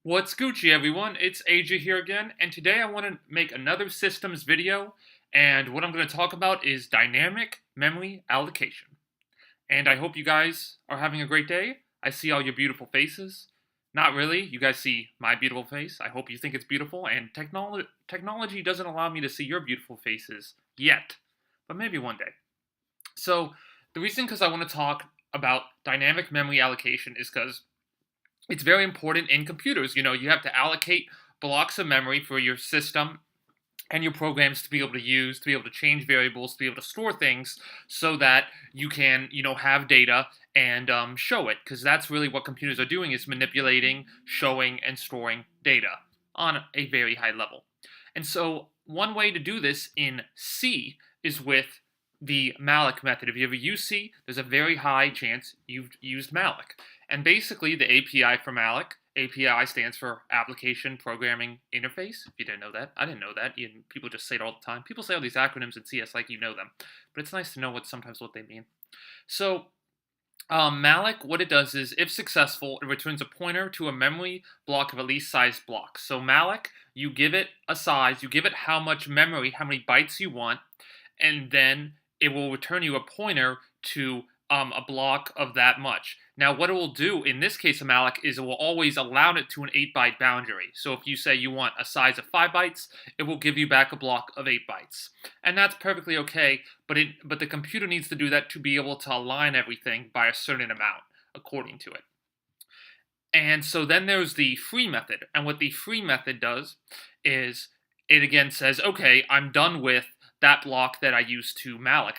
What's Gucci, everyone? It's AJ here again, and today I want to make another systems video, and what I'm going to talk about is dynamic memory allocation. And I hope you guys are having a great day. I see all your beautiful faces. Not really, you guys see my beautiful face. I hope you think it's beautiful, and technology doesn't allow me to see your beautiful faces yet, but maybe one day. So, the reason because I want to talk about dynamic memory allocation is because it's very important in computers. You know, you have to allocate blocks of memory for your system and your programs to be able to use, to be able to change variables, to be able to store things so that you can, have data and show it. Because that's really what computers are doing, is manipulating, showing, and storing data on a very high level. And so one way to do this in C is with the Malloc method. If you ever use C, there's a very high chance you've used Malloc. And basically, the API for Malloc, API stands for Application Programming Interface. If you didn't know that, I didn't know that. People just say it all the time. People say all these acronyms in CS like you know them, but it's nice to know sometimes what they mean. So, Malloc, what it does is, if successful, it returns a pointer to a memory block of a least size block. So Malloc, you give it a size, you give it how much memory, how many bytes you want, and then it will return you a pointer to a block of that much. Now, what it will do in this case of Malloc is it will always allow it to an 8-byte boundary. So if you say you want a size of 5 bytes, it will give you back a block of 8 bytes. And that's perfectly okay, but the computer needs to do that to be able to align everything by a certain amount, according to it. And so then there's the free method. And what the free method does is it again says, okay, I'm done with that block that I used to Malloc.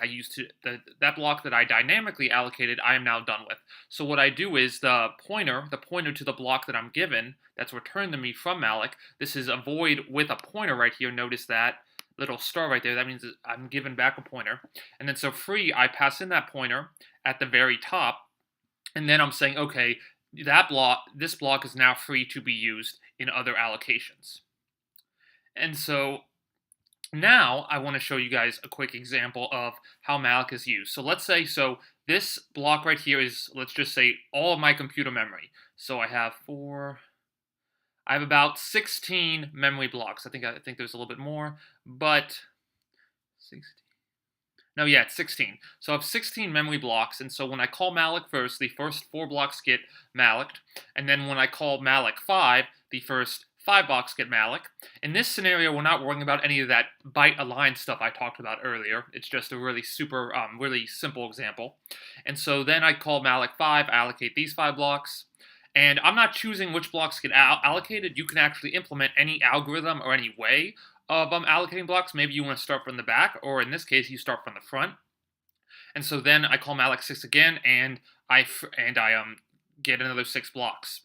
That block that I dynamically allocated, I am now done with. So what I do is the pointer to the block that I'm given, that's returned to me from Malloc, this is a void with a pointer right here. Notice that little star right there. That means that I'm given back a pointer. And then so free, I pass in that pointer at the very top, and then I'm saying, okay, this block is now free to be used in other allocations. And so now I want to show you guys a quick example of how Malloc is used. So let's say, this block right here is, let's just say, all of my computer memory. So I have about 16 memory blocks. I think there's a little bit more, but 16. No, yeah, it's 16. So I have 16 memory blocks, and so when I call Malloc first, the first 4 blocks get Malloced, and then when I call Malloc 5, the first 5 blocks get Malloc. In this scenario, we're not worrying about any of that byte align stuff I talked about earlier. It's just a really really simple example. And so then I call Malloc 5, allocate these 5 blocks, and I'm not choosing which blocks get allocated. You can actually implement any algorithm or any way of allocating blocks. Maybe you want to start from the back, or in this case, you start from the front. And so then I call Malloc 6 again, and I get another 6 blocks.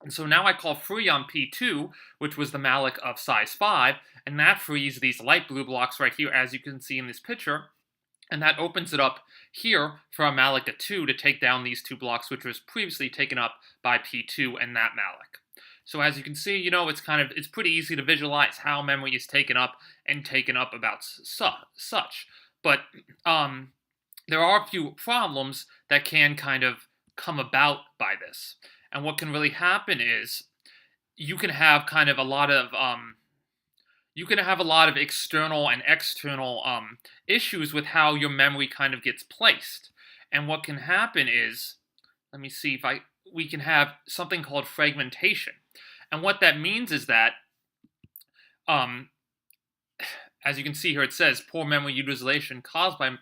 And so now I call free on P2, which was the Malloc of size 5, and that frees these light blue blocks right here, as you can see in this picture. And that opens it up here for a Malloc of 2 to take down these 2 blocks, which was previously taken up by P2 and that Malloc. So as you can see, it's pretty easy to visualize how memory is taken up about such. But there are a few problems that can kind of come about by this. And what can really happen is you can have a lot of external and external issues with how your memory kind of gets placed. And what can happen is, let me see if we can have something called fragmentation. And what that means is that, as you can see here, it says poor memory utilization caused by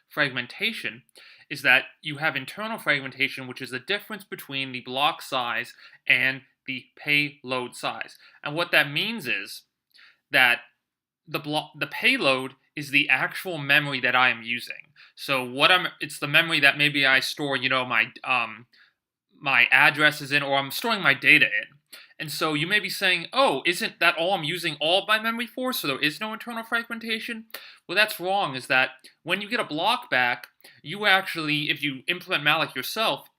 fragmentation, is that you have internal fragmentation, which is the difference between the block size and the payload size. And what that means is that the payload is the actual memory that I am using. So it's the memory that maybe I store, my addresses in, or I'm storing my data in. And so you may be saying, oh, isn't that all I'm using all of my memory for, so there is no internal fragmentation? Well, that's wrong, is that when you get a block back, you actually, if you implement Malloc yourself,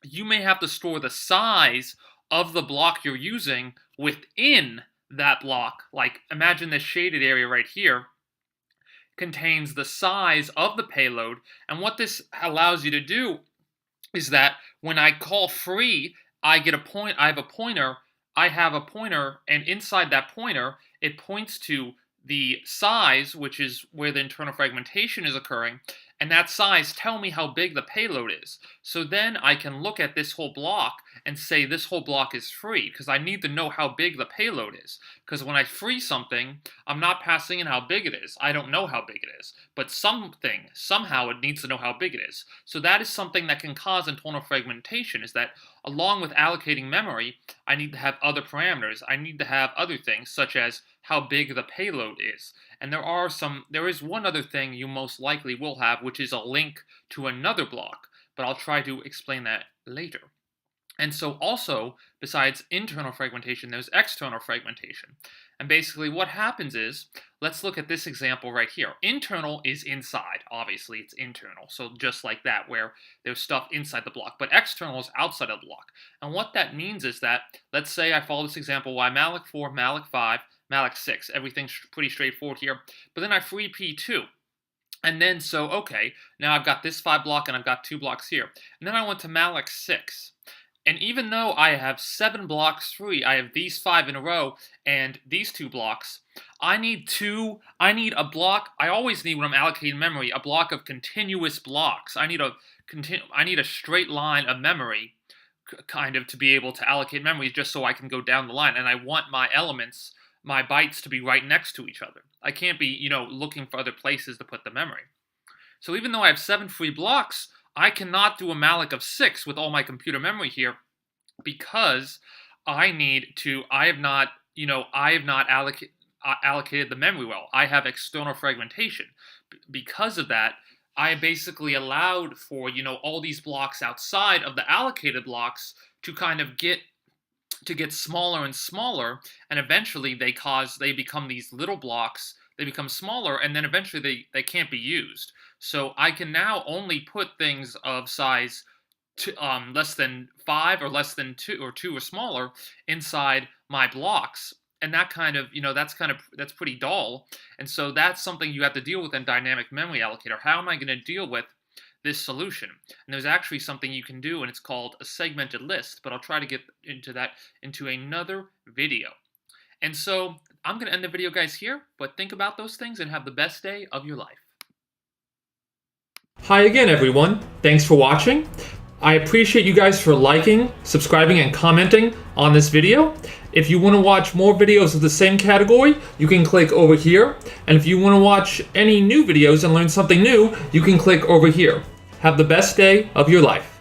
you may have to store the size of the block you're using within that block. Like, imagine this shaded area right here contains the size of the payload, and what this allows you to do is that when I call free, I have a pointer I have a pointer, and inside that pointer, it points to the size, which is where the internal fragmentation is occurring, and that size tell me how big the payload is. So then I can look at this whole block and say this whole block is free, because I need to know how big the payload is. Because when I free something, I'm not passing in how big it is. I don't know how big it is. But something, somehow it needs to know how big it is. So that is something that can cause internal fragmentation, is that along with allocating memory, I need to have other parameters. I need to have other things, such as how big the payload is. And there is one other thing you most likely will have, which is a link to another block, but I'll try to explain that later. And so also, besides internal fragmentation, there's external fragmentation. And basically what happens is, let's look at this example right here. Internal is inside, obviously it's internal, so just like that, where there's stuff inside the block, but external is outside of the block. And what that means is that, let's say I follow this example, y Malloc 4, Malloc 5, Malloc 6, everything's pretty straightforward here, but then I free P2. And then, so, okay, now I've got this 5 block and I've got 2 blocks here. And then I went to Malloc 6. And even though I have 7 blocks free, I have these 5 in a row and these 2 blocks, I need a block. I always need, when I'm allocating memory, a block of continuous blocks. I need a straight line of memory, kind of, to be able to allocate memory, just so I can go down the line. And I want my elements, my bytes, to be right next to each other. I can't be, looking for other places to put the memory. So even though I have 7 free blocks, I cannot do a Malloc of 6 with all my computer memory here, because I have not allocated the memory well. I have external fragmentation. Because of that, I basically allowed for, all these blocks outside of the allocated blocks to kind of get smaller and smaller, and eventually they become these little blocks. They become smaller, and then eventually they can't be used. So I can now only put things of size less than 5 or less than 2 or 2 or smaller inside my blocks. And that kind of, that's pretty dull. And so that's something you have to deal with in dynamic memory allocator. How am I going to deal with this solution? And there's actually something you can do, and it's called a segmented list, but I'll try to get into that into another video. And so I'm going to end the video, guys, here, but think about those things and have the best day of your life. Hi again, everyone. Thanks for watching. I appreciate you guys for liking, subscribing, and commenting on this video. If you want to watch more videos of the same category, you can click over here. And if you want to watch any new videos and learn something new, you can click over here. Have the best day of your life.